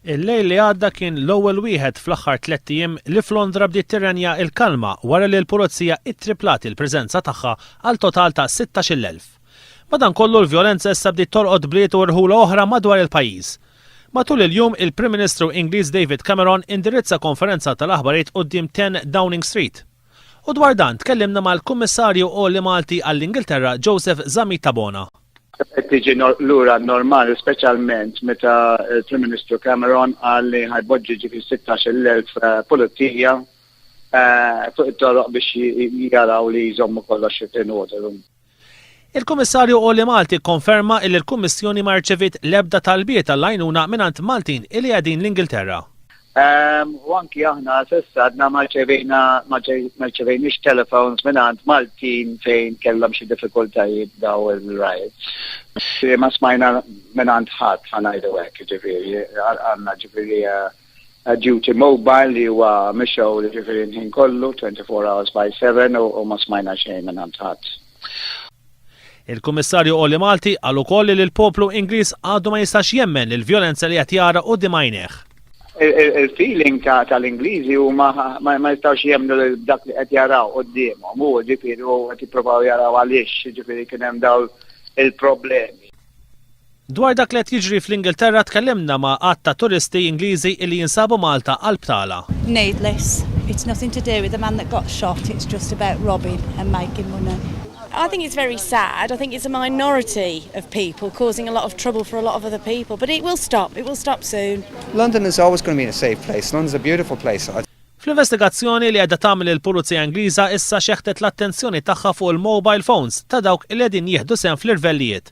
Il-lejl li għadda kien l-ewwel wieħed fl-aħħar 3 ijiem li f'Londra bdiet tirrenja l-kalma wara li l-pulizija ittriplat il-preżenza tagħha għal total ta' 16,000. Madankollu l-vjolenza issa bdiet torqod bliet u rħula oħra madwar il-pajjiż. Matul il-jum il-Prim Ministru Ingliż David Cameron indirizza konferenza tal-aħbarijiet quddiem 10 Downing Street. U dwar dan tkellimna mal-Kummissarju Għolli Malti għall-Ingilterra Joseph Zammit-Tabona. Tiġi lura normali, speċjalment meta il-Prim Ministru Cameron għalli ħajboġġi ġifi 16,000 pulizija fuq it-toroq biex jaraw li jżommu kollox in order. Il-Kummissarju Għolli Malti konferma li l-Kummissjoni ma rċevit l-ebda talbiet għall-għajnuna mingħand Maltin li qegħdin l-Ingilterra. U anki aħna s'issa għadna ma rċevejniex telefons mingħand Maltin fejn kellhom xi diffikultajiet daw il-riots. Ma smajna mingħand ħadd ħanajdu hekk, ġifieri għandna ġifieri duty mobile li huwa mixew li ġifieri l-ħin kollu 24 hours by 7 u ma smajna xejn mingħand ħadd. Il-Kummissarju Għolli Malti qal ukoll li l-poplu Ingliż għadu ma jistax jemmen il-vjolenza li qed jara quddiem għajnejh. Il-feeling tal-Ingliżi u ma jistawx jemnu dak li qed jaraw qudiemhom, u ġifieri qed jippruvaw jaraw għaliex ġifieri kien hemm dawn il-problemi. Dwar dak li qed jiġri fl-Ingilterra tkellimna ma' qatt ta' turisti Ingliżi li jinsabu Malta għall-btala. Needless. It's nothing to do with the man that got shot. It's just about robbing and making money. I think it's very sad. I think it's a minority of people causing a lot of trouble for a lot of other people, but it will stop. It will stop soon. London is always going to be a safe place. London's a beautiful place. Fl-investigazzjoni li qiegħda tagħmel il-Pulizija Ingliża issa xeħtet l-attenzjoni tagħha fuq il-mobile phones ta' dawk li qegħdin jieħdu sehem fl-irvellijiet.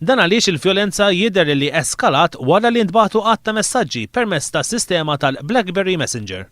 Dan għaliex il-vjolenza jidher li eskalat wara li ntbagħtu qatt ta' messaġġi permezz tas-sistema tal-BlackBerry Messenger.